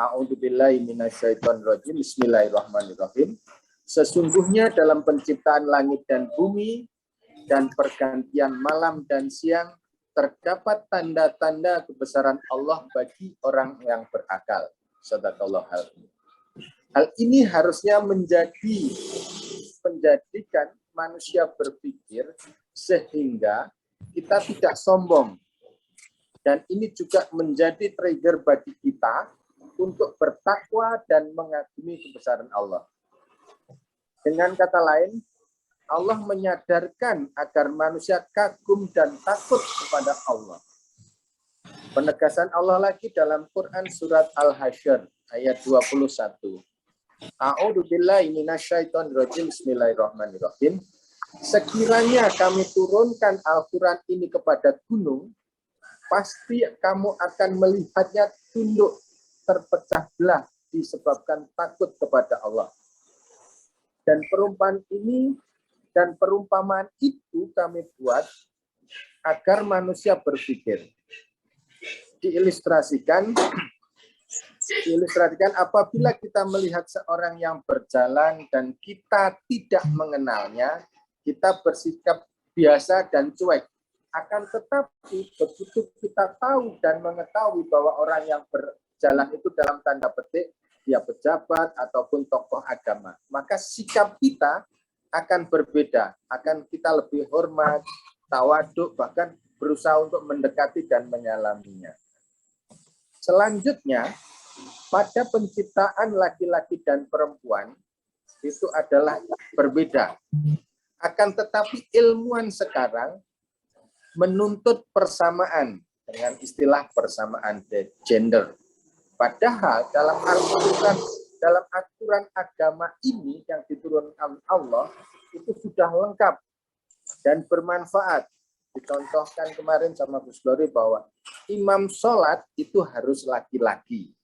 A'udzubillahi minasyaitonirrajim. Bismillahirrahmanirrahim. Sesungguhnya dalam penciptaan langit dan bumi dan pergantian malam dan siang terdapat tanda-tanda kebesaran Allah bagi orang yang berakal. Shadaqallahu al-azim. Hal ini harusnya menjadikan manusia berpikir sehingga kita tidak sombong. Dan ini juga menjadi trigger bagi kita untuk bertakwa dan mengagumi kebesaran Allah. Dengan kata lain, Allah menyadarkan agar manusia kagum dan takut kepada Allah. Penegasan Allah lagi dalam Quran surat Al-Hasyr ayat 21. A'udzubillahi minasyaitonirrajim. Bismillahirrahmanirrahim. Sekiranya kami turunkan Al-Quran ini kepada gunung, pasti kamu akan melihatnya tunduk terpecah belah disebabkan takut kepada Allah. Dan perumpamaan itu kami buat agar manusia berpikir. Diilustrasikan apabila kita melihat seorang yang berjalan dan kita tidak mengenalnya, kita bersikap biasa dan cuek. Akan tetapi begitu kita tahu dan mengetahui bahwa orang yang berjalan itu dalam tanda petik, dia pejabat ataupun tokoh agama, maka sikap kita akan berbeda, akan kita lebih hormat, tawaduk, bahkan berusaha untuk mendekati dan menyalaminya. Selanjutnya, pada penciptaan laki-laki dan perempuan itu adalah berbeda. Akan tetapi ilmuwan sekarang menuntut persamaan dengan istilah persamaan gender. Padahal dalam aturan agama ini yang diturunkan Allah itu sudah lengkap dan bermanfaat. Dicontohkan kemarin sama Gus Glory bahwa imam sholat itu harus laki-laki.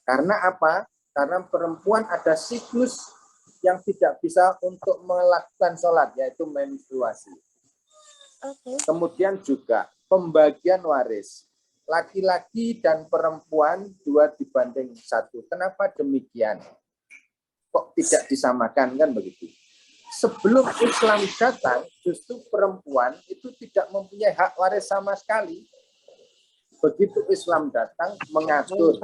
Karena apa? Karena perempuan ada siklus yang tidak bisa untuk melakukan sholat, yaitu menstruasi. Kemudian juga pembagian waris. Laki-laki dan perempuan 2:1. Kenapa demikian? Kok tidak disamakan, kan begitu? Sebelum Islam datang, justru perempuan itu tidak mempunyai hak waris sama sekali. Begitu Islam datang, mengatur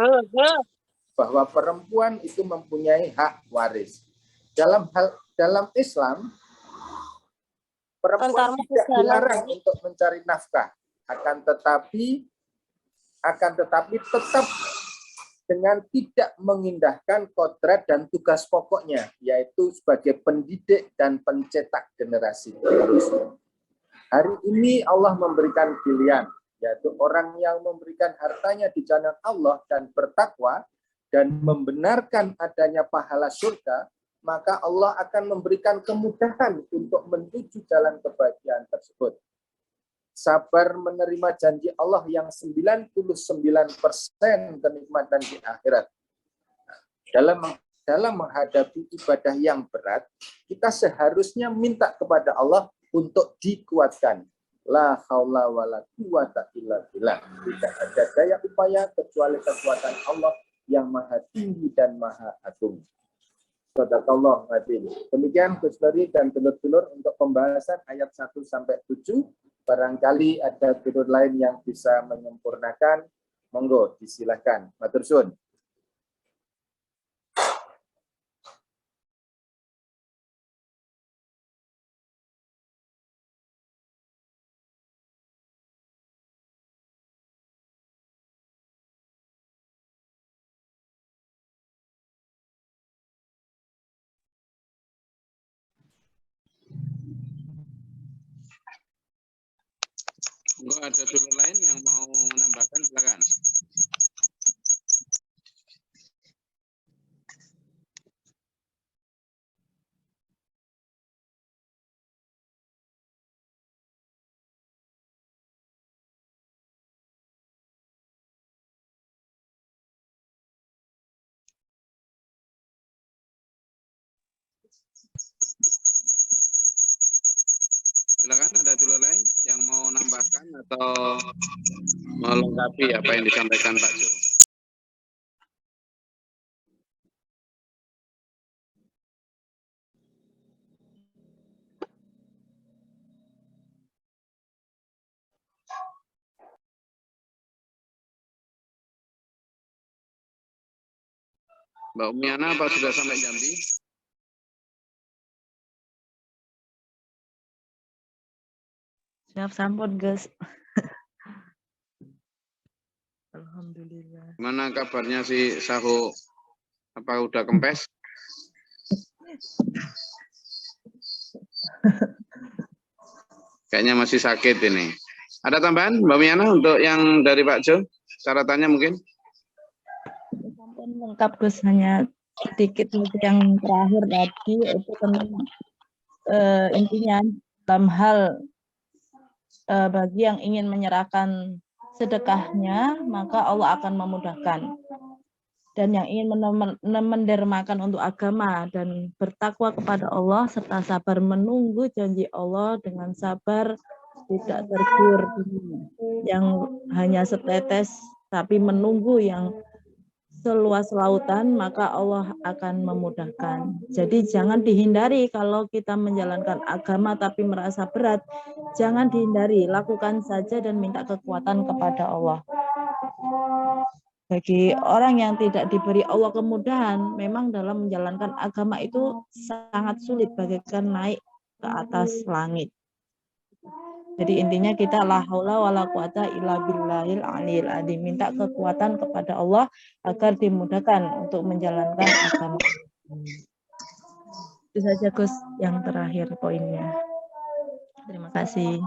bahwa perempuan itu mempunyai hak waris. Dalam Islam, perempuan tidak dilarang untuk mencari nafkah, akan tetapi tetap dengan tidak mengindahkan kodrat dan tugas pokoknya, yaitu sebagai pendidik dan pencetak generasi penerus. Hari ini Allah memberikan pilihan, yaitu orang yang memberikan hartanya di jalan Allah dan bertakwa dan membenarkan adanya pahala surga, maka Allah akan memberikan kemudahan untuk menuju jalan kebahagiaan tersebut. Sabar menerima janji Allah yang 99% kenikmatan di akhirat. Dalam menghadapi ibadah yang berat, kita seharusnya minta kepada Allah untuk dikuatkan. La haula wala quwata illa billah. Tidak ada daya upaya kecuali kekuatan Allah yang maha tinggi dan maha agung. Shadaqallahu al-azim. Demikian Gus Glory dan dulur-dulur untuk pembahasan ayat 1-7. Barangkali ada dulur lain yang bisa menyempurnakan, monggo disilakan. Matur suwun. Enggak ada dulur lain yang mau menambahkan, silakan. Silakan, ada dulur lain yang mau menambahkan atau melengkapi apa yang disampaikan Pak Jo. Mbak Umiana apa sudah sampai Jambi? Siap sampun, Gus. Alhamdulillah. Mana kabarnya si Sahu? Apa udah kempes? Kayaknya masih sakit ini. Ada tambahan Mbak Miana untuk yang dari Pak Jo? Caratannya mungkin? Sampun lengkap, Gus, hanya sedikit yang terakhir tadi itu tentang intinya dalam hal bagi yang ingin menyerahkan sedekahnya, maka Allah akan memudahkan. Dan yang ingin mendermakan untuk agama dan bertakwa kepada Allah serta sabar menunggu janji Allah dengan sabar tidak tergiur yang hanya setetes tapi menunggu yang seluas lautan, maka Allah akan memudahkan. Jadi jangan dihindari kalau kita menjalankan agama tapi merasa berat, jangan dihindari, lakukan saja dan minta kekuatan kepada Allah. Bagi orang yang tidak diberi Allah kemudahan, memang dalam menjalankan agama itu sangat sulit bagaikan naik ke atas langit. Jadi intinya kita la haula wala quwata illa billahil aliyil azim, minta kekuatan kepada Allah agar dimudahkan untuk menjalankan agama. Itu saja, Gus, yang terakhir poinnya. Terima kasih.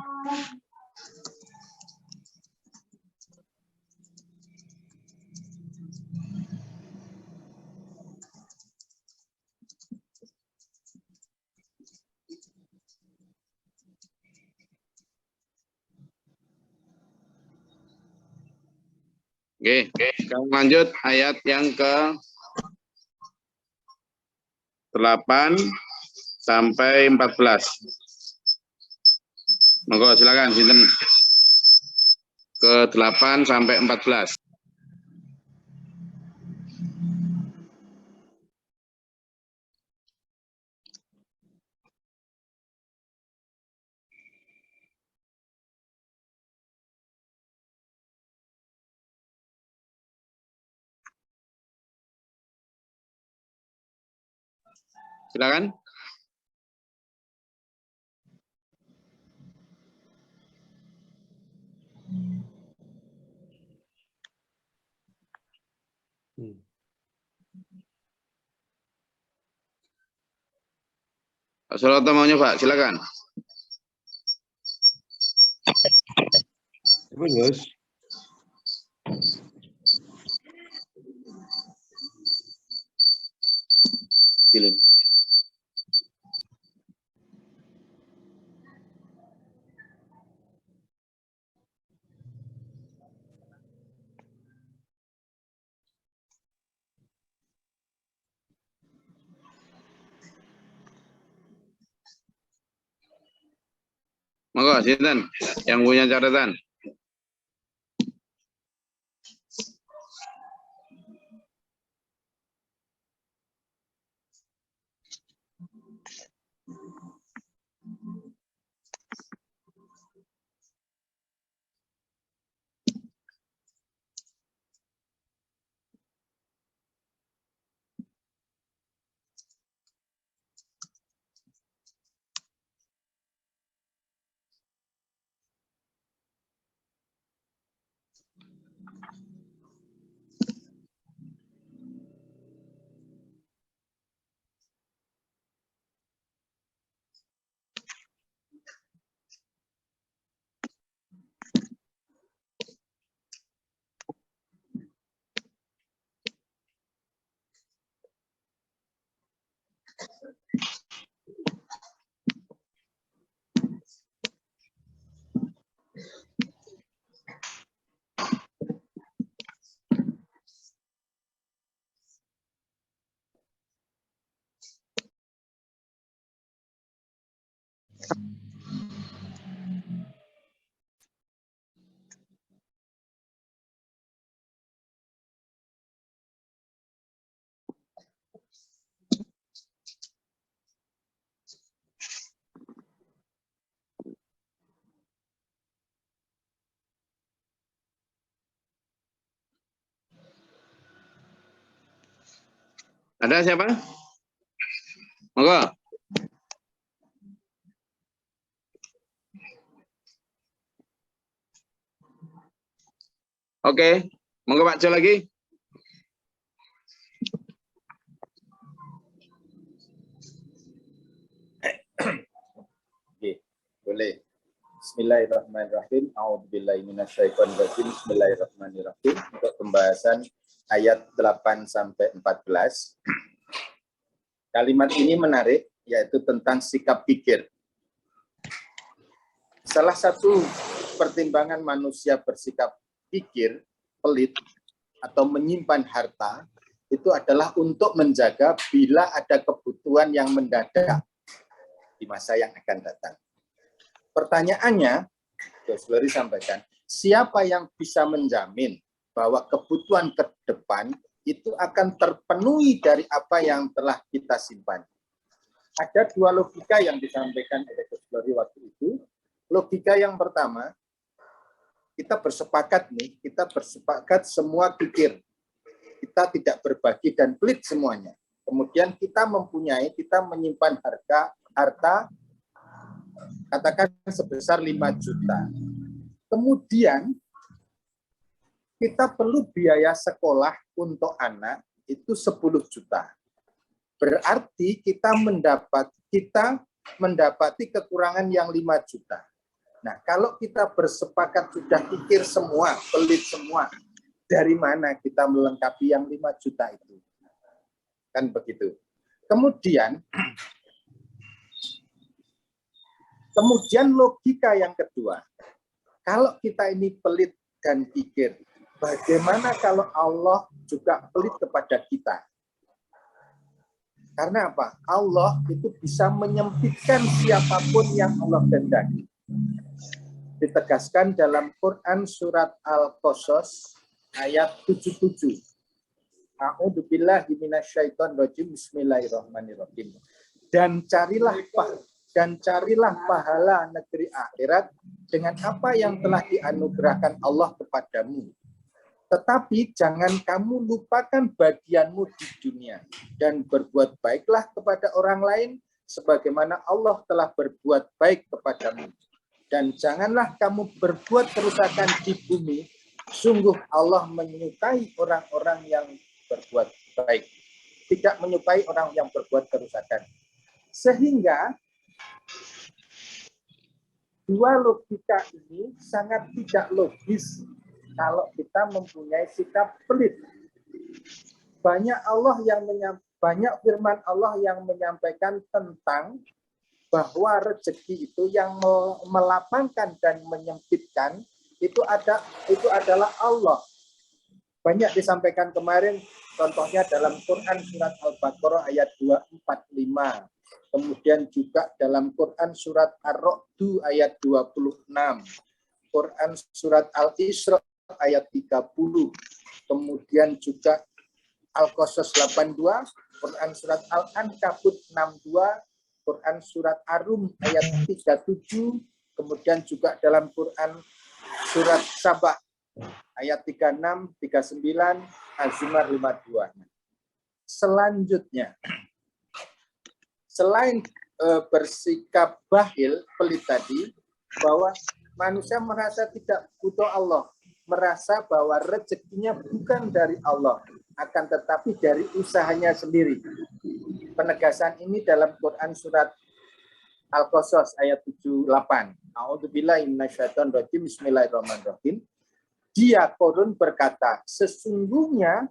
Oke, sekarang lanjut ayat yang ke 8 sampai 14. Monggo silakan sinten. Ke 8 sampai 14. Silakan. Pak Soloto mau nyoba, silakan. Gus. Kecilin. Monggo sinten yang punya catatan. Ada siapa? Monggo. Oke, monggo Pak Jo lagi. Oke, boleh. Bismillahirrahmanirrahim. A'udzubillahi minasyaitonirrajim. Bismillahirrahmanirrahim. Untuk pembahasan ayat 8 sampai 14. Kalimat ini menarik, yaitu tentang sikap pikir. Salah satu pertimbangan manusia bersikap pikir, pelit, atau menyimpan harta, itu adalah untuk menjaga bila ada kebutuhan yang mendadak di masa yang akan datang. Pertanyaannya, Gus Lori sampaikan, siapa yang bisa menjamin bahwa kebutuhan ke depan itu akan terpenuhi dari apa yang telah kita simpan? Ada dua logika yang disampaikan oleh Gus Lori waktu itu. Logika yang pertama, kita bersepakat semua pikir. Kita tidak berbagi dan pelit semuanya. Kemudian kita menyimpan harta katakan sebesar 5 juta. Kemudian kita perlu biaya sekolah untuk anak itu 10 juta. Berarti kita mendapati kekurangan yang 5 juta. Nah, kalau kita bersepakat sudah pikir semua, pelit semua, dari mana kita melengkapi yang 5 juta itu? Kan begitu. Kemudian logika yang kedua, kalau kita ini pelit dan pikir, bagaimana kalau Allah juga pelit kepada kita? Karena apa? Allah itu bisa menyempitkan siapapun yang Allah kehendaki. Ditegaskan dalam Quran surat Al-Qasas ayat 77. A'udzubillahi minasyaitonirrajim. Bismillahirrahmanirrahim. Dan carilah pahala negeri akhirat dengan apa yang telah dianugerahkan Allah kepadamu. Tetapi jangan kamu lupakan bagianmu di dunia dan berbuat baiklah kepada orang lain sebagaimana Allah telah berbuat baik kepadamu. Dan janganlah kamu berbuat kerusakan di bumi. Sungguh Allah menyukai orang-orang yang berbuat baik. Tidak menyukai orang yang berbuat kerusakan. Sehingga dua logika ini sangat tidak logis kalau kita mempunyai sikap pelit. Banyak firman Allah yang menyampaikan tentang bahwa rezeki itu yang melapangkan dan menyempitkan itu adalah Allah. Banyak disampaikan kemarin, contohnya dalam Quran surat Al-Baqarah ayat 245. Kemudian juga dalam Quran surat Ar-Ra'd ayat 26. Quran surat Al-Isra ayat 30. Kemudian juga Al-Qasas 82, Quran surat Al-Ankabut 62, Quran surat Ar-Rum ayat 37, kemudian juga dalam Quran surat Sabah ayat 36, 39, Az-Zumar 52. Selanjutnya, selain bersikap bahil, pelit tadi, bahwa manusia merasa tidak butuh Allah, merasa bahwa rezekinya bukan dari Allah, akan tetapi dari usahanya sendiri. Penegasan ini dalam Quran surat Al-Qasas ayat 78. A'udzubillahi minasyaitonirrajim. Bismillahirrahmanirrahim. Dia Korun berkata, sesungguhnya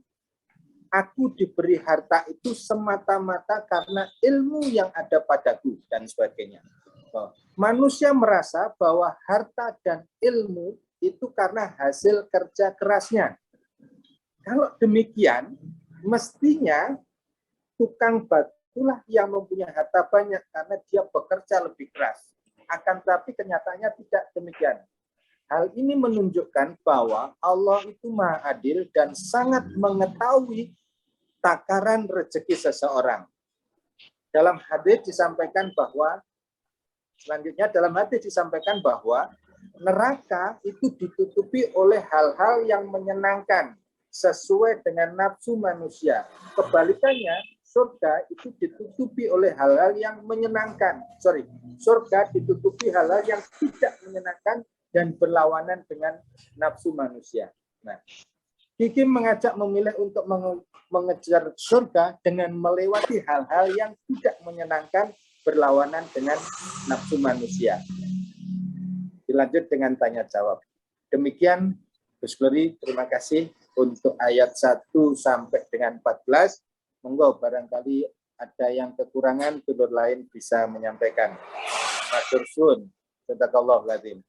aku diberi harta itu semata-mata karena ilmu yang ada padaku dan sebagainya. Manusia merasa bahwa harta dan ilmu itu karena hasil kerja kerasnya. Kalau demikian, mestinya tukang batulah yang mempunyai harta banyak karena dia bekerja lebih keras. Akan tetapi kenyataannya tidak demikian. Hal ini menunjukkan bahwa Allah itu Maha Adil dan sangat mengetahui takaran rezeki seseorang. Dalam hadis disampaikan bahwa neraka itu ditutupi oleh hal-hal yang menyenangkan sesuai dengan nafsu manusia. Kebalikannya, surga itu ditutupi oleh hal-hal yang menyenangkan. Surga ditutupi hal-hal yang tidak menyenangkan dan berlawanan dengan nafsu manusia. Nah, Kiki mengajak memilih untuk mengejar surga dengan melewati hal-hal yang tidak menyenangkan berlawanan dengan nafsu manusia. Dilanjut dengan tanya jawab. Demikian Gus Glory, terima kasih untuk ayat 1 sampai dengan 14. Monggo barangkali ada yang kekurangan, tutur lain bisa menyampaikan. Matur suwun. Jazakallahu khairan.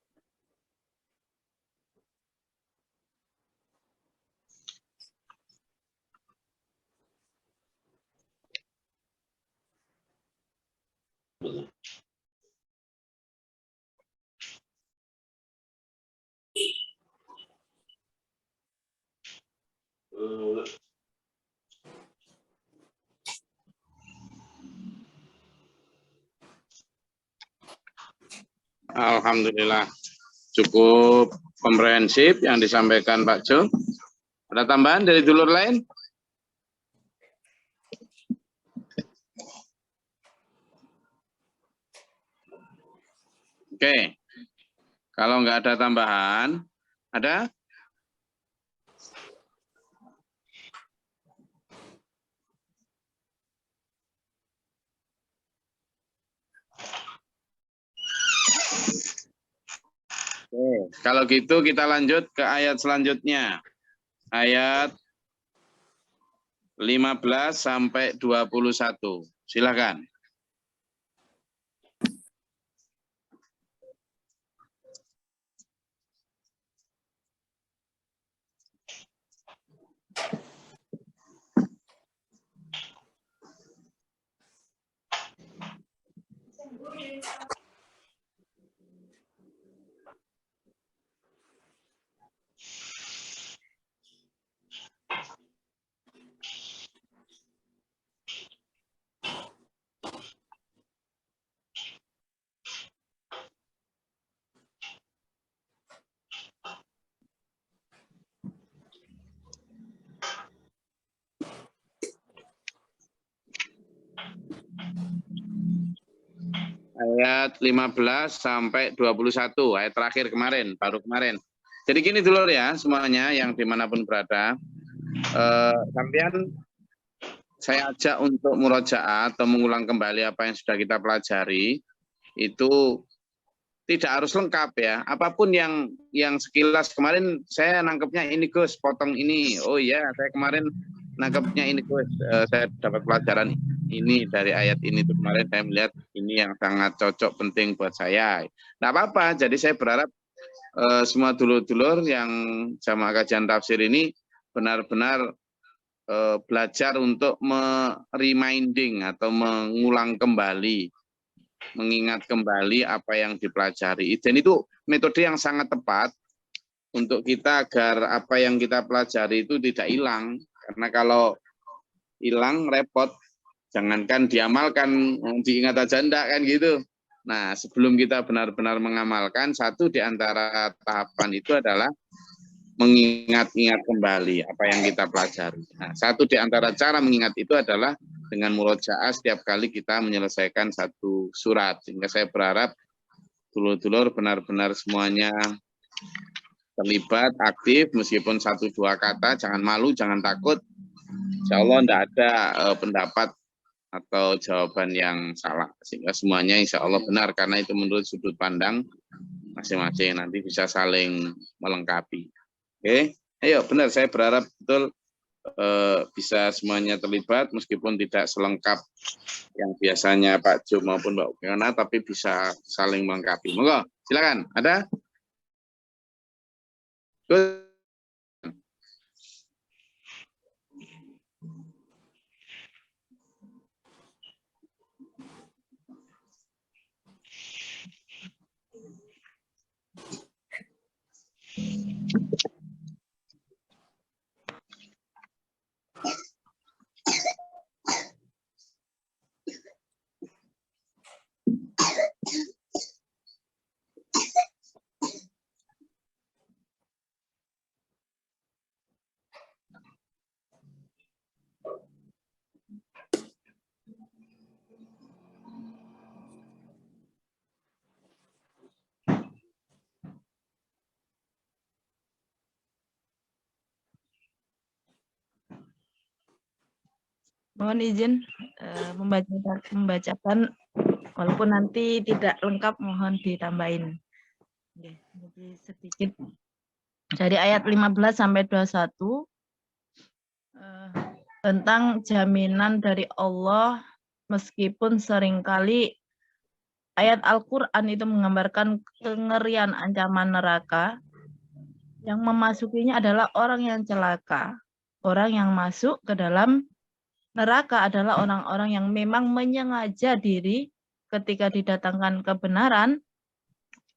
Alhamdulillah, cukup komprehensif yang disampaikan Pak Jo. Ada tambahan dari dulur lain? Oke, kalau nggak ada tambahan, ada? Oke, kalau gitu kita lanjut ke ayat selanjutnya. Ayat 15 sampai 21. Silakan. Ayat 15 sampai 21, ayat terakhir kemarin, baru kemarin. Jadi gini dulur ya, semuanya yang dimanapun berada, sampean saya ajak untuk murojaah atau mengulang kembali apa yang sudah kita pelajari, itu tidak harus lengkap ya. Apapun yang sekilas kemarin saya nangkepnya ini Gus, potong ini. Oh iya, saya kemarin nangkepnya ini Gus, saya dapat pelajaran ini dari ayat ini tuh kemarin saya melihat ini yang sangat cocok penting buat saya. Nah apa-apa, jadi saya berharap semua dulur-dulur yang jamaah kajian tafsir ini benar-benar belajar untuk reminding atau mengulang kembali, mengingat kembali apa yang dipelajari. Dan itu metode yang sangat tepat untuk kita agar apa yang kita pelajari itu tidak hilang. Karena kalau hilang repot, jangankan diamalkan, diingat aja enggak kan gitu. Nah, sebelum kita benar-benar mengamalkan, satu di antara tahapan itu adalah mengingat-ingat kembali apa yang kita pelajari. Nah, satu di antara cara mengingat itu adalah dengan murojaah setiap kali kita menyelesaikan satu surat. Sehingga saya berharap dulur-dulur benar-benar semuanya terlibat, aktif, meskipun 1-2 kata, jangan malu, jangan takut. Insya Allah tidak ada pendapat atau jawaban yang salah, sehingga semuanya insya Allah benar, karena itu menurut sudut pandang masing-masing, nanti bisa saling melengkapi. Oke, ayo benar, saya berharap betul bisa semuanya terlibat, meskipun tidak selengkap yang biasanya Pak Jo maupun Mbak Ukiana, tapi bisa saling melengkapi. Monggo, silakan, ada? Good. Mohon izin membacakan walaupun nanti tidak lengkap, mohon ditambahin. Oke, jadi sedikit dari ayat 15 sampai 21 tentang jaminan dari Allah, meskipun seringkali ayat Al-Quran itu menggambarkan kengerian ancaman neraka, yang memasukinya adalah orang yang celaka. Orang yang masuk ke dalam neraka adalah orang-orang yang memang menyengaja diri ketika didatangkan kebenaran,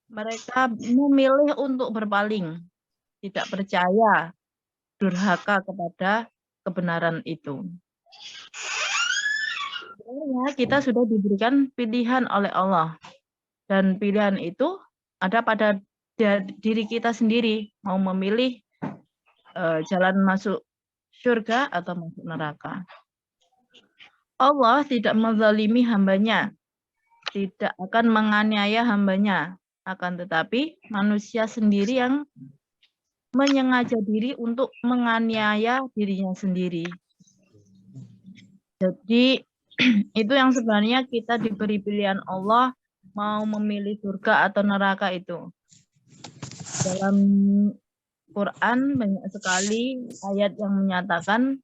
mereka memilih untuk berpaling, tidak percaya, durhaka kepada kebenaran itu. Sebenarnya kita sudah diberikan pilihan oleh Allah, dan pilihan itu ada pada diri kita sendiri, mau memilih jalan masuk surga atau masuk neraka. Allah tidak menzalimi hambanya, tidak akan menganiaya hambanya, akan tetapi manusia sendiri yang menyengaja diri untuk menganiaya dirinya sendiri. Jadi itu yang sebenarnya kita diberi pilihan Allah, mau memilih surga atau neraka itu. Dalam Quran banyak sekali ayat yang menyatakan,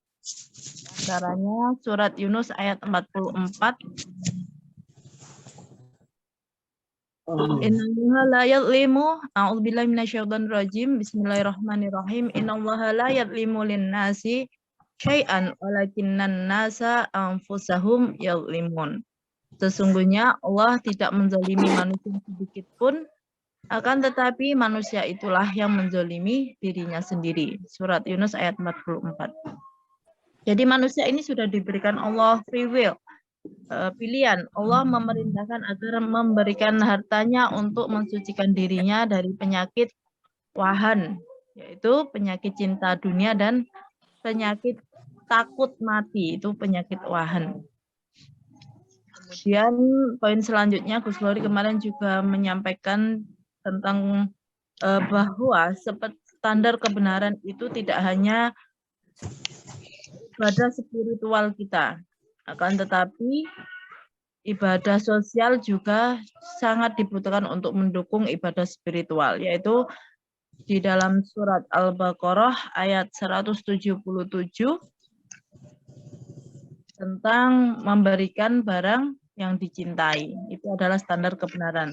antaranya surat Yunus ayat 44. Innallaha la yadlimu, a'udzubillahi minasyaitonir rajim, bismillahirrahmanirrahim. Innallaha la yadlimu lin-nasi syai'an walakinnan nasa anfusahum yadlimun. Sesungguhnya Allah tidak menzalimi manusia sedikit pun, akan tetapi manusia itulah yang menzalimi dirinya sendiri. Surat Yunus ayat 44. Jadi manusia ini sudah diberikan Allah free will, pilihan. Allah memerintahkan agar memberikan hartanya untuk mensucikan dirinya dari penyakit wahan, yaitu penyakit cinta dunia dan penyakit takut mati, itu penyakit wahan. Kemudian poin selanjutnya, Gus Lori kemarin juga menyampaikan tentang bahwa standar kebenaran itu tidak hanya ibadah spiritual kita, akan tetapi ibadah sosial juga sangat dibutuhkan untuk mendukung ibadah spiritual, yaitu di dalam surat Al-Baqarah ayat 177 tentang memberikan barang yang dicintai. Itu adalah standar kebenaran.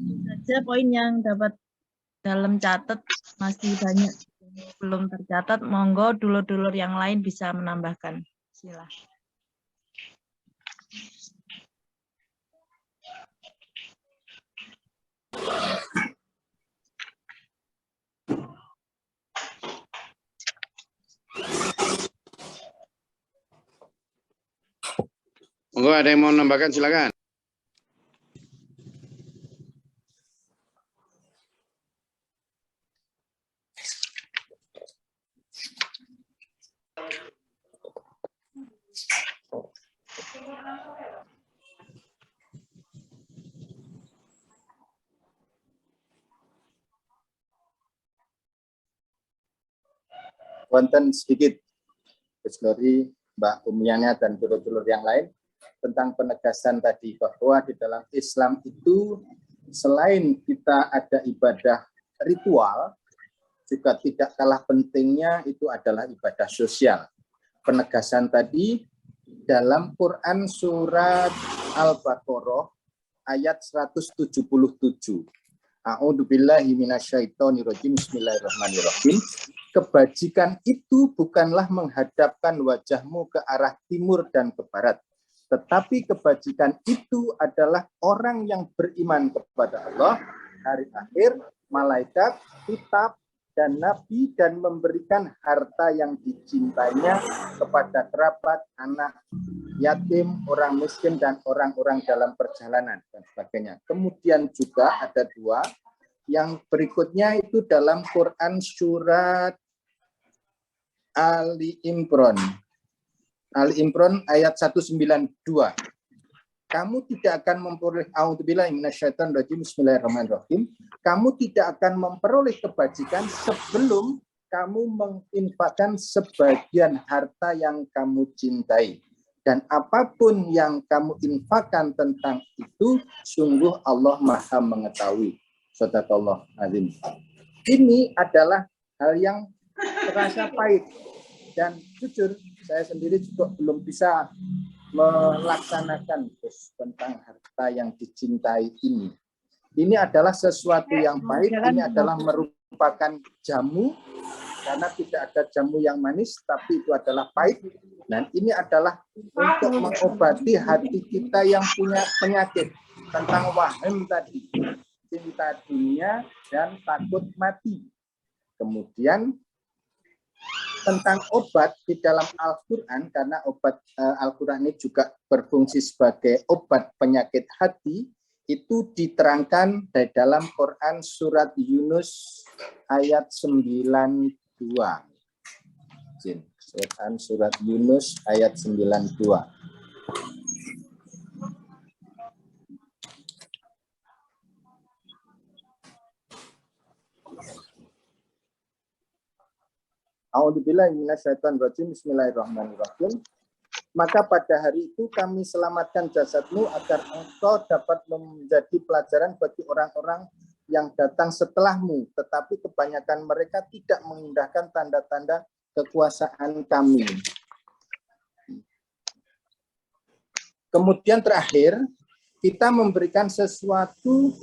Itu saja poin yang dapat dalam catat, masih banyak belum tercatat. Monggo dulur-dulur yang lain bisa menambahkan. Silakan. Monggo ada yang mau menambahkan, silakan. Wonten sedikit, Gus Lori, Mbak Umiana dan dulur-dulur yang lain, tentang penegasan tadi bahwa di dalam Islam itu selain kita ada ibadah ritual, juga tidak kalah pentingnya itu adalah ibadah sosial. Penegasan tadi dalam Quran surat Al-Baqarah ayat 177. A'udzubillahi minasyaitonirrajim, bismillahirrahmanirrahim. Kebajikan itu bukanlah menghadapkan wajahmu ke arah timur dan ke barat, tetapi kebajikan itu adalah orang yang beriman kepada Allah, hari akhir, malaikat, kitab, dan nabi, dan memberikan harta yang dicintainya kepada kerabat, anak, yatim, orang miskin, dan orang-orang dalam perjalanan, dan sebagainya. Kemudian juga ada dua, yang berikutnya itu dalam Quran surat Ali Imran ayat 192. Kamu tidak akan memperoleh, a'udzubillahi minasyaitonir rajim, bismillahirrahmanirrahim. Kamu tidak akan memperoleh kebajikan sebelum kamu menginfakkan sebagian harta yang kamu cintai. Dan apapun yang kamu infakkan tentang itu, sungguh Allah Maha mengetahui. Shadaqallah azim. Ini adalah hal yang terasa pahit. Dan jujur, saya sendiri juga belum bisa melaksanakan tentang harta yang dicintai ini. Ini adalah sesuatu yang pahit, ini adalah merupakan jamu, karena tidak ada jamu yang manis, tapi itu adalah pahit. Dan ini adalah untuk mengobati hati kita yang punya penyakit tentang waham tadi, cinta dunia dan takut mati. Kemudian tentang obat di dalam Al-Quran, karena obat Al-Quran ini juga berfungsi sebagai obat penyakit hati, itu diterangkan di dalam Quran surat Yunus ayat 92. Quran surat Yunus ayat 92. A'udzubillahi minasyaitonirrajim. Bismillahirrahmanirrahim. Maka pada hari itu kami selamatkan jasadmu agar engkau dapat menjadi pelajaran bagi orang-orang yang datang setelahmu. Tetapi kebanyakan mereka tidak mengindahkan tanda-tanda kekuasaan kami. Kemudian terakhir, kita memberikan sesuatu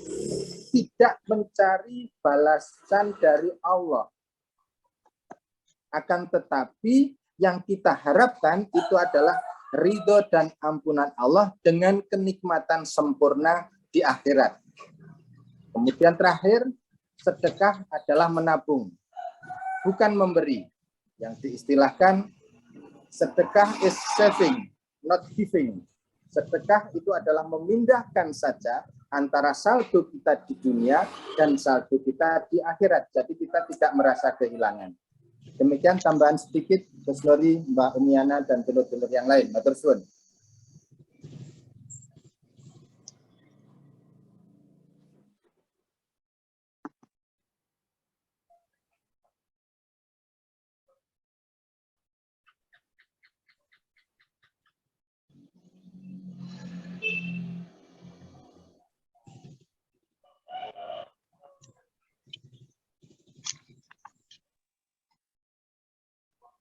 tidak mencari balasan dari Allah. Akan tetapi yang kita harapkan itu adalah ridho dan ampunan Allah dengan kenikmatan sempurna di akhirat. Kemudian terakhir, sedekah adalah menabung, bukan memberi. Yang diistilahkan sedekah is saving, not giving. Sedekah itu adalah memindahkan saja antara saldo kita di dunia dan saldo kita di akhirat. Jadi kita tidak merasa kehilangan. Demikian tambahan sedikit, Gus Nuri, Mbak Umiana, dan dulur-dulur yang lain. Matur suwun.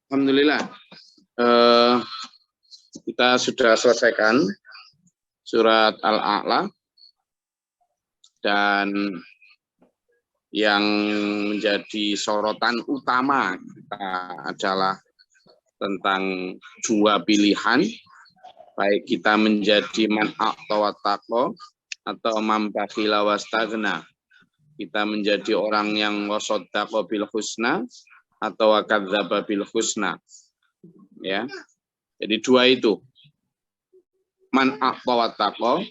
Alhamdulillah. Kita sudah selesaikan surat Al-A'la, dan yang menjadi sorotan utama kita adalah tentang dua pilihan, baik kita menjadi man a'ta wattaqo atau man bakhila wastaghna. Kita menjadi orang yang wasaddaqa bil husna atau wakadzdzaba bil husna. Ya. Jadi dua itu. Man a'ta wattaqo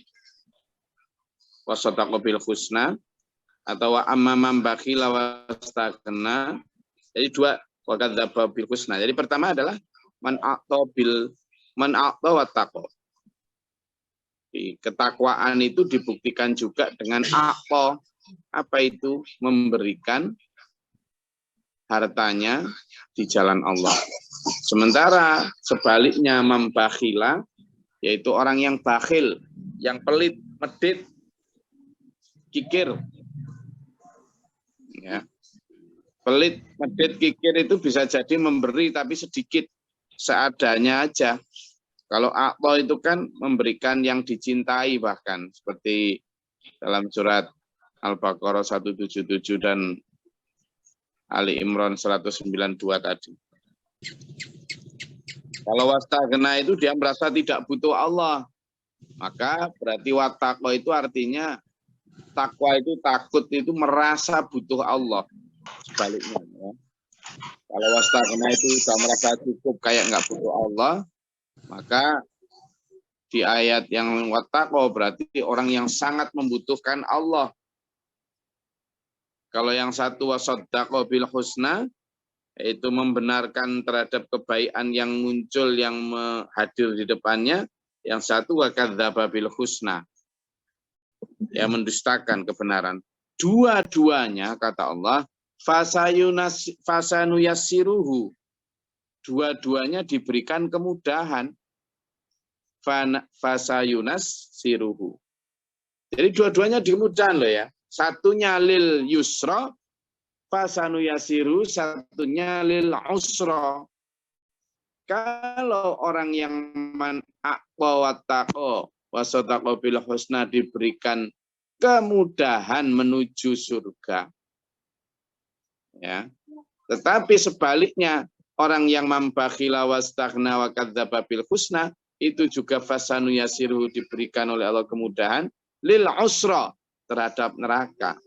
wasaddaqa bil husna atau wa amma man bakhila wastaghna. Jadi dua, wakadzdzaba bil husna. Jadi pertama adalah man a'ta wattaqo. Ketakwaan itu dibuktikan juga dengan a'ta. Apa itu? Memberikan hartanya di jalan Allah. Sementara sebaliknya membakhila, yaitu orang yang bakhil, yang pelit, medit, kikir. Ya. Pelit, medit, kikir itu bisa jadi memberi tapi sedikit, seadanya aja. Kalau a'ta itu kan memberikan yang dicintai, bahkan seperti dalam surat Al-Baqarah 177 dan Ali Imran 192 tadi. Kalau wastaghna itu dia merasa tidak butuh Allah, maka berarti wattaqo itu artinya takwa itu, takut itu merasa butuh Allah. Sebaliknya, ya. Kalau wastaghna itu sudah merasa cukup kayak nggak butuh Allah, maka di ayat yang wattaqo berarti orang yang sangat membutuhkan Allah. Kalau yang satu wasaddaqa bil husna, yaitu membenarkan terhadap kebaikan yang muncul, yang hadir di depannya. Yang satu wakadzdzaba bil husna, yang mendustakan kebenaran. Dua-duanya, kata Allah, fasanuyassiruhu. Dua-duanya diberikan kemudahan. Fasayunassiruhu. Jadi dua-duanya dimudahkan loh ya. Satunya lil yusra, fasanuyasiru, satunya lil usra. Kalau orang yang man aqwa wattaqo wasodaqo bil husna diberikan kemudahan menuju surga. Ya. Tetapi sebaliknya orang yang mambakhila wastaghna wa kadzdzaba bil husna itu juga fasanuyasiru diberikan oleh Allah kemudahan lil usra terhadap neraka.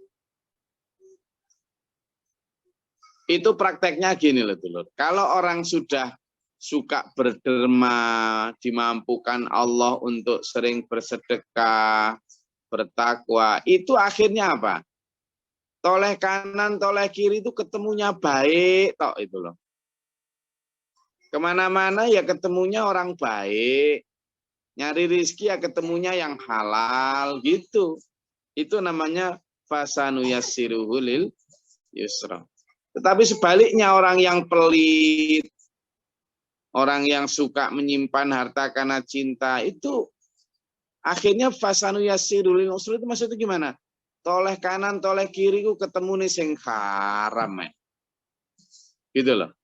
Itu prakteknya gini loh dulur. Kalau orang sudah suka berderma, dimampukan Allah untuk sering bersedekah, bertakwa, itu akhirnya apa? Toleh kanan, toleh kiri itu ketemunya baik, tok itu loh. Kemana-mana ya ketemunya orang baik, nyari rizki ya ketemunya yang halal gitu. Itu namanya fasanuyassiruhu lil yusra. Tetapi sebaliknya orang yang pelit, orang yang suka menyimpan harta karena cinta itu akhirnya fasanuyassiruhu lil yusra itu maksudnya gimana? Toleh kanan, toleh kiri ku ketemu nih sing haram ya. Gitu loh.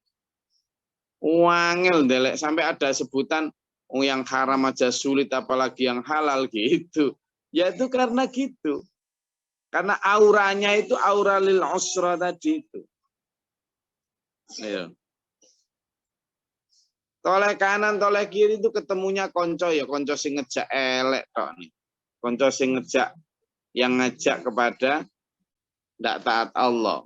Wangel delek sampai ada sebutan yang haram aja sulit apalagi yang halal gitu. Ya itu karena gitu. Karena auranya itu aura lil usra tadi itu. Ayo. Toleh kanan, toleh kiri itu ketemunya konco ya, konco sing ngejak elek tok nih. Konco sing ngejak yang ngajak kepada tidak taat Allah.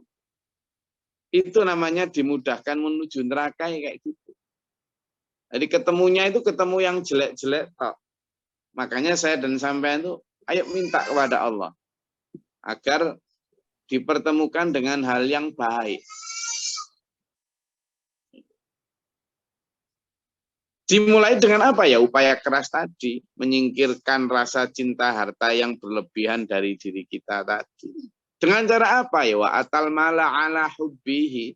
Itu namanya dimudahkan menuju neraka ya kayak gitu. Jadi ketemunya itu ketemu yang jelek-jelek tok. Makanya saya dan sampean itu ayo minta kepada Allah agar dipertemukan dengan hal yang baik. Dimulai dengan apa ya? Upaya keras tadi, menyingkirkan rasa cinta harta yang berlebihan dari diri kita tadi. Dengan cara apa ya? Wa atal mala ala hubbihi.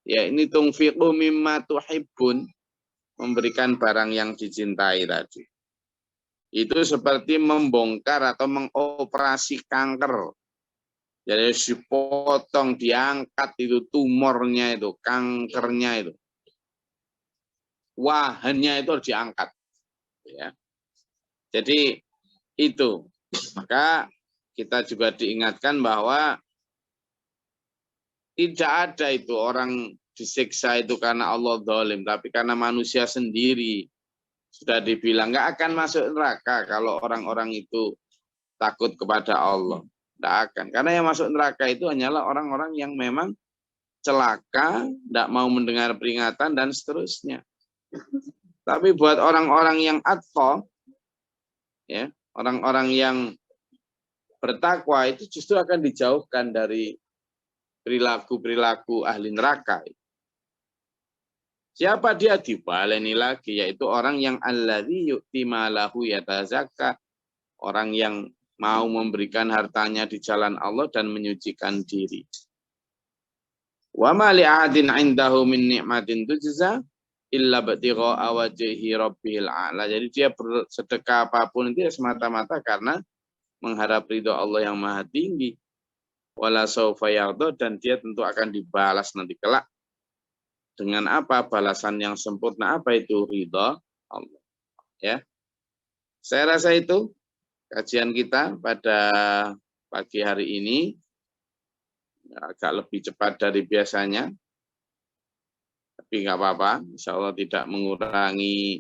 Ya ini tungfiqu mimma tuhibbun, memberikan barang yang dicintai tadi. Itu seperti membongkar atau mengoperasi kanker. Jadi dipotong, diangkat itu tumornya itu, kankernya itu. Wahannya itu harus diangkat. Ya. Jadi itu. Maka kita juga diingatkan bahwa tidak ada itu orang disiksa itu karena Allah zalim, tapi karena manusia sendiri. Sudah dibilang nggak akan masuk neraka kalau orang-orang itu takut kepada Allah. Tidak akan. Karena yang masuk neraka itu hanyalah orang-orang yang memang celaka, tidak mau mendengar peringatan dan seterusnya. Tapi buat orang-orang yang atqa, ya, orang-orang yang bertakwa itu justru akan dijauhkan dari perilaku-perilaku ahli neraka. Siapa dia? Dibaleni lagi, yaitu orang yang alladzi yu'ti malahu yatazakka, orang yang mau memberikan hartanya di jalan Allah dan menyucikan diri. Wa ma li ahadin 'indahu min ni'matin tujza illa batigha'a wajhi rabbihil a'la. Jadi dia bersedekah apapun itu semata-mata karena mengharap ridho Allah yang maha tinggi. Wala saufa yarda, dan dia tentu akan dibalas nanti kelak. Dengan apa? Balasan yang sempurna. Apa itu ridho Allah? Ya. Saya rasa itu kajian kita pada pagi hari ini. Agak lebih cepat dari biasanya. Tapi nggak apa-apa, insya Allah tidak mengurangi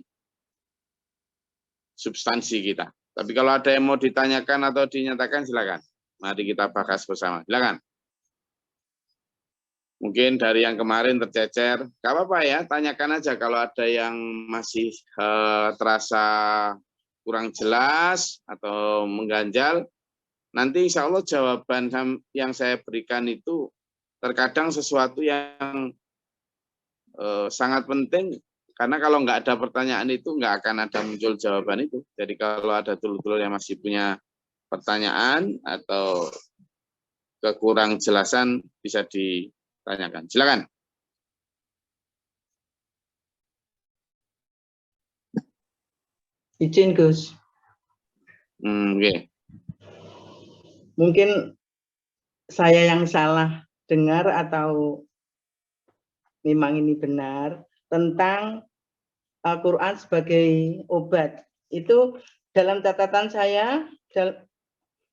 substansi kita. Tapi kalau ada yang mau ditanyakan atau dinyatakan, silakan. Mari kita bahas bersama. Silakan. Mungkin dari yang kemarin tercecer, nggak apa-apa ya, tanyakan aja kalau ada yang masih terasa kurang jelas atau mengganjal. Nanti insya Allah jawaban yang saya berikan itu terkadang sesuatu yang sangat penting, karena kalau nggak ada pertanyaan itu nggak akan ada muncul jawaban itu. Jadi kalau ada dulur-dulur yang masih punya pertanyaan atau kekurang jelasan bisa ditanyakan. Silakan. Izin Gus. Oke. Mungkin saya yang salah dengar atau memang ini benar tentang Al-Quran sebagai obat. Itu dalam catatan saya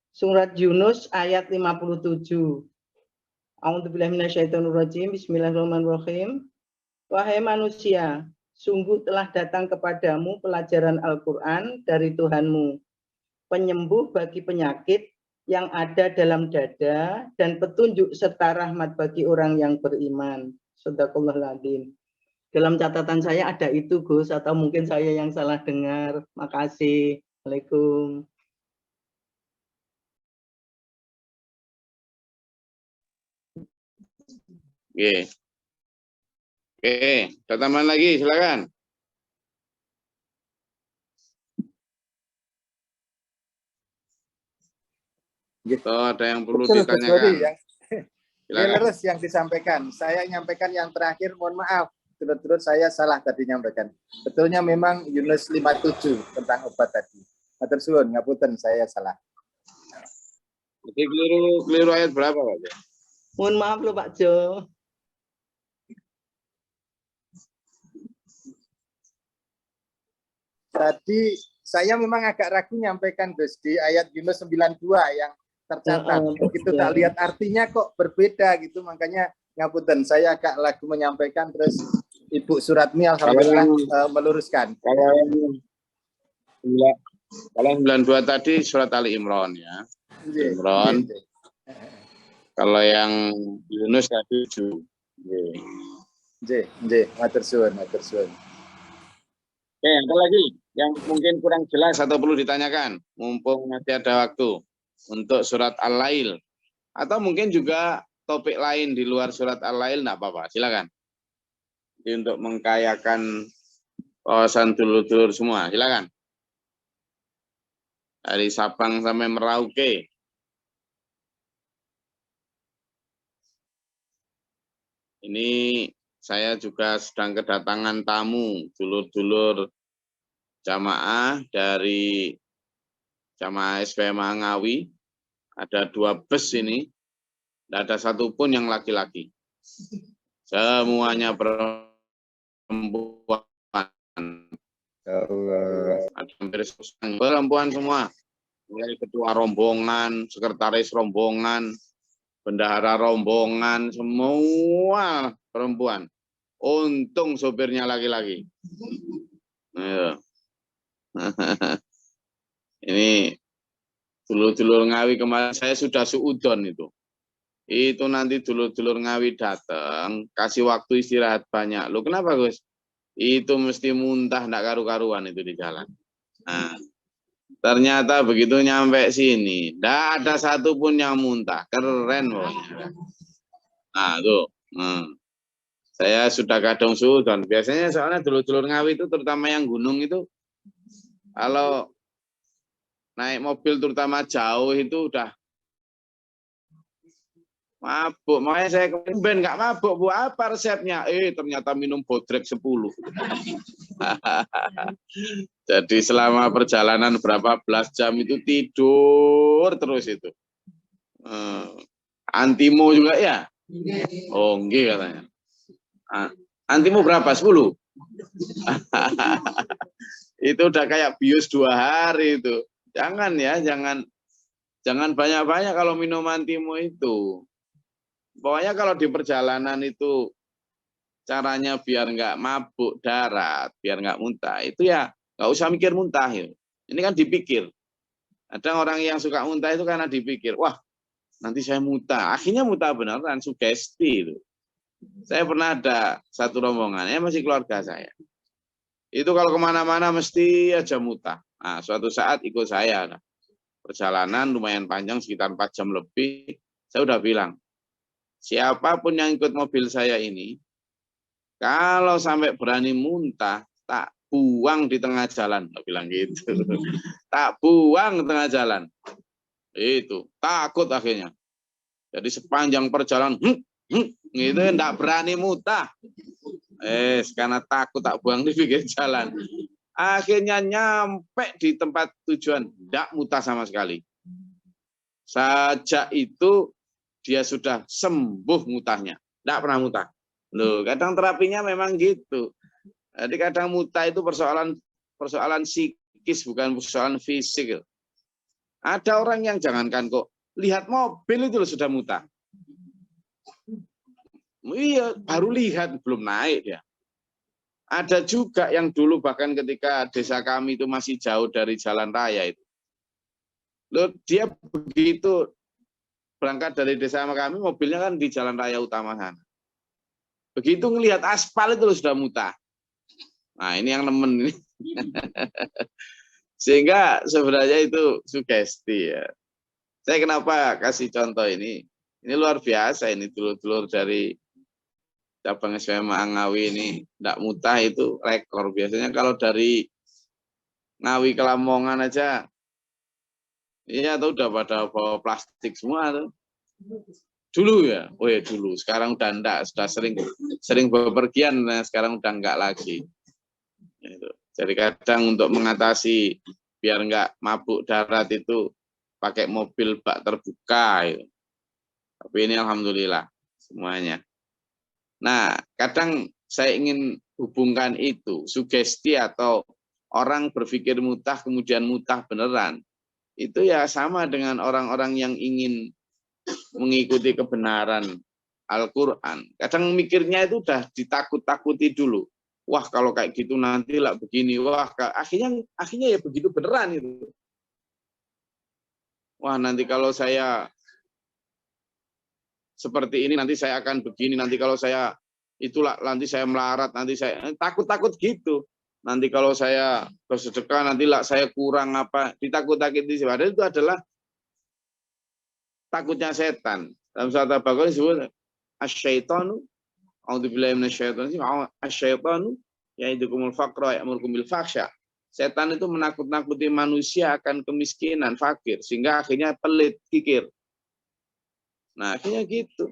surat Yunus ayat 57. A'udzubillahi minasyaitonirrajim. Bismillahirrahmanirrahim. Wahai manusia, sungguh telah datang kepadamu pelajaran Al-Quran dari Tuhanmu, penyembuh bagi penyakit yang ada dalam dada dan petunjuk serta rahmat bagi orang yang beriman. Shadaqallahul adzim. Dalam catatan saya ada itu, Gus, atau mungkin saya yang salah dengar. Makasih. Assalamualaikum. Oke. Oke, ada tambahan lagi, silakan. Gitu. Oh, ada yang perlu Betul, Gus Bodi, ditanyakan. yang Silakan. terus yang disampaikan. Saya nyampaikan yang terakhir, mohon maaf. Terus saya salah tadi nyampaikan. Betulnya memang Yunus 57 tentang obat tadi. Matur suwun, ngapunten saya salah. Jadi keliru ayat berapa, Pak? Mohon maaf loh Pak Jo. Tadi saya memang agak ragu nyampaikan, Gus, di ayat Yunus 92 yang tercatat. Begitu tak lihat artinya kok berbeda gitu, makanya ngapunten. Saya agak ragu menyampaikan, terus Ibu Suratmi alhamdulillah meluruskan. Kalau 92 tadi surat Ali Imran ya. Imran. Kalau yang Yunus tadi 7. Matur suwun, matur suwun. Oke, ada lagi yang mungkin kurang jelas atau perlu ditanyakan, mumpung masih ada waktu untuk surat Al-Lail. Atau mungkin juga topik lain di luar surat Al-Lail, enggak apa-apa, silakan. Jadi untuk mengkayakan wawasan dulur-dulur semua, silakan. Dari Sabang sampai Merauke. Ini saya juga sedang kedatangan tamu, dulur-dulur jamaah dari jamaah SPM Ngawi. Ada 2 bus ini, tidak ada satupun yang laki-laki. Semuanya perempuan. Ada hampir perempuan semua. Mulai ketua rombongan, sekretaris rombongan, bendahara rombongan, semua perempuan. Untung sopirnya laki-laki. Ini dulur-dulur Ngawi kemarin saya sudah suudon itu. Itu nanti dulur-dulur Ngawi datang, kasih waktu istirahat banyak. Loh kenapa Gus? Itu mesti muntah enggak karu-karuan itu di jalan. Nah, ternyata begitu nyampe sini, enggak ada satupun yang muntah. Keren pokoknya. Nah, tuh. Saya sudah kadung suudon. Biasanya soalnya dulur-dulur Ngawi itu terutama yang gunung itu kalau naik mobil terutama jauh itu udah mabuk. Makanya saya kemarin nggak mabuk, Bu. Apa resepnya? Ternyata minum bodrek 10. Jadi selama perjalanan berapa belas jam itu tidur terus itu. Antimo juga ya? Oh, enggak katanya. Antimo berapa? 10? Itu udah kayak bius 2 hari itu. Jangan ya, jangan banyak-banyak kalau minum antimo itu. Pokoknya kalau di perjalanan itu caranya biar nggak mabuk darat, biar nggak muntah, itu ya nggak usah mikir muntah. Ya. Ini kan dipikir. Ada orang yang suka muntah itu karena dipikir, wah nanti saya muntah. Akhirnya muntah beneran, sugesti itu. Saya pernah ada satu rombongan, masih keluarga saya. Itu kalau kemana-mana mesti aja muntah. Nah, suatu saat ikut saya. Perjalanan lumayan panjang, sekitar 4 jam lebih. Saya udah bilang, siapapun yang ikut mobil saya ini, kalau sampai berani muntah, tak buang di tengah jalan. Saya bilang gitu. Tak buang di tengah jalan. Itu, takut akhirnya. Jadi sepanjang perjalanan, gitu enggak berani mutah. Karena takut tak buang di pinggir jalan. Akhirnya nyampe di tempat tujuan, enggak mutah sama sekali. Sejak itu dia sudah sembuh mutahnya, enggak pernah mutah. Loh, kadang terapinya memang gitu. Jadi kadang mutah itu persoalan psikis, bukan persoalan fisik. Ada orang yang jangankan kok lihat mobil itu sudah mutah. Iya, baru lihat belum naik dia. Ada juga yang dulu bahkan ketika desa kami itu masih jauh dari jalan raya itu. Loh, dia begitu berangkat dari desa sama kami, mobilnya kan di jalan raya utama sana. Begitu ngelihat aspal itu sudah mutah. Nah, ini yang nemen ini. Sehingga sebenarnya itu sugesti ya. Saya kenapa kasih contoh ini? Ini luar biasa ini dulur-dulur dari cabang SMA Ngawi ini tidak mutah itu rekor. Biasanya kalau dari Ngawi ke Lamongan aja, iya tuh udah pada bawa plastik semua tuh. Dulu ya, oh ya dulu. Sekarang udah enggak, sudah sering bepergian, nah sekarang udah enggak lagi. Jadi kadang untuk mengatasi biar enggak mabuk darat itu pakai mobil bak terbuka. Gitu. Tapi ini alhamdulillah semuanya. Nah, kadang saya ingin hubungkan itu, sugesti atau orang berpikir mutah kemudian mutah beneran. Itu ya sama dengan orang-orang yang ingin mengikuti kebenaran Al-Quran. Kadang mikirnya itu udah ditakut-takuti dulu. Wah, kalau kayak gitu nanti lah begini. Wah, akhirnya ya begitu beneran itu. Wah, nanti kalau saya seperti ini nanti saya akan begini, nanti kalau saya itulah nanti saya melarat, nanti saya takut-takut gitu. Nanti kalau saya bersedekah nantilah saya kurang apa, ditakut-takuti. Padahal itu adalah takutnya setan. Dalam surat Al-Baqarah disebut asyaitanu a'udzubillahi minasyaitonir asyaitanu ya'idukumul faqra ya'murukum bil fahsya. Setan itu menakut-nakuti manusia akan kemiskinan, fakir, sehingga akhirnya pelit, kikir. Nah, akhirnya gitu.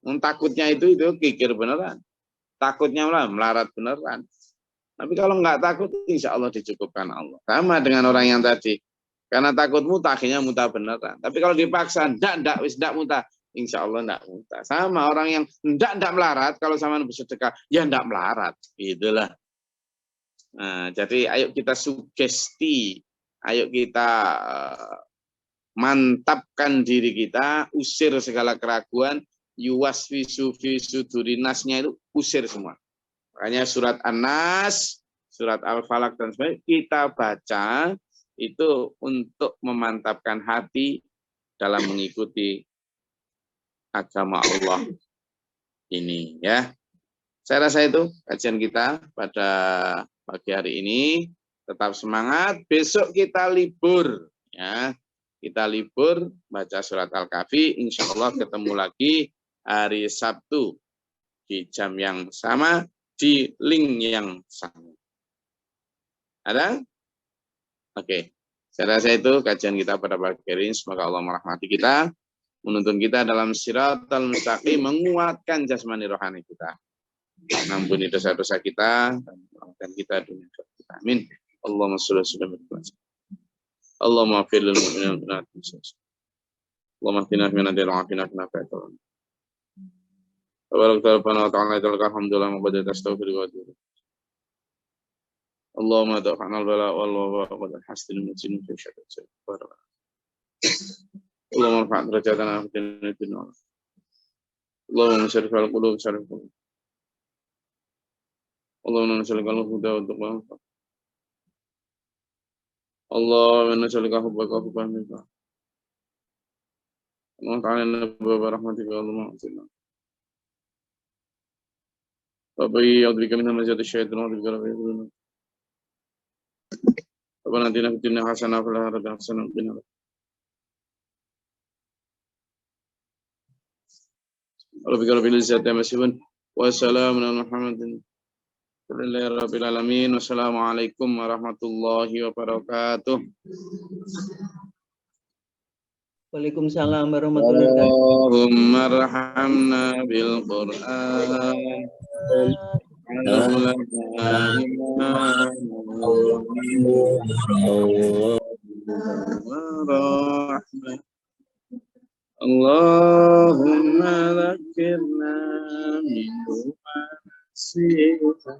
Takutnya itu kikir beneran. Takutnya melarat beneran. Tapi kalau nggak takut, insya Allah dicukupkan Allah. Sama dengan orang yang tadi. Karena takut mutah, akhirnya mutah beneran. Tapi kalau dipaksa, enggak mutah. Insya Allah enggak mutah. Sama orang yang enggak melarat, kalau sama bersedekah, ya enggak melarat. Itulah. Nah, jadi ayo kita sugesti. Ayo kita mantapkan diri kita, usir segala keraguan, yuwaswisu fi sudurinasnya itu usir semua. Makanya surat An-Nas, surat Al-Falaq dan sebagainya kita baca itu untuk memantapkan hati dalam mengikuti agama Allah ini ya. Saya rasa itu kajian kita pada pagi hari ini. Tetap semangat, besok kita libur ya. Kita libur baca surat Al-Kahfi, insya Allah ketemu lagi hari Sabtu di jam yang sama, di link yang sama. Ada? Oke. Saya rasa itu kajian kita pada pagi hari ini. Semoga Allah merahmati kita, menuntun kita dalam siratal mustaqim, menguatkan jasmani rohani kita. Ampuni dosa-dosa kita, dan kita dunia kita. Amin. Allahumma sholli ala Muhammad. Allahumma fir lil mu'minin wal mu'minat. Allahumma hdina fi man hadayta wa afina fi man afayta. Tabarak ta'ala alhamdulillah wa bada tastaghfiru wa atubu. Allahumma da'fa'na al-bala wal waba wa hasil al-mujrim fi syaitan. Allahumma rfa' darajatana fi dunya. Allahumma sharif al-qulub sharif al-qulub. Allahumma nas'aluka al-huda wa at-taqwa. Allahumma nas'aluka hubbaka wa hubban minka. Allah ta'ala nabiyya rahmatika Allahumma salli. Wa bi'adhika min hamazati syaitan wa bika rabbil. Rabbana atina fid dunya hasanah wa fil akhirati hasanah wa qina adzaban. Rabbika rabbil izzati amma yasifun wa salamun ala Muhammadin. Rabbil alamin. Wassalamualaikum warahmatullahi wabarakatuh. Waalaikumsalam warahmatullahi wabarakatuh. Allahumma arhamna bil Qur'an. Allahumma dzakirna minhu ma nasita.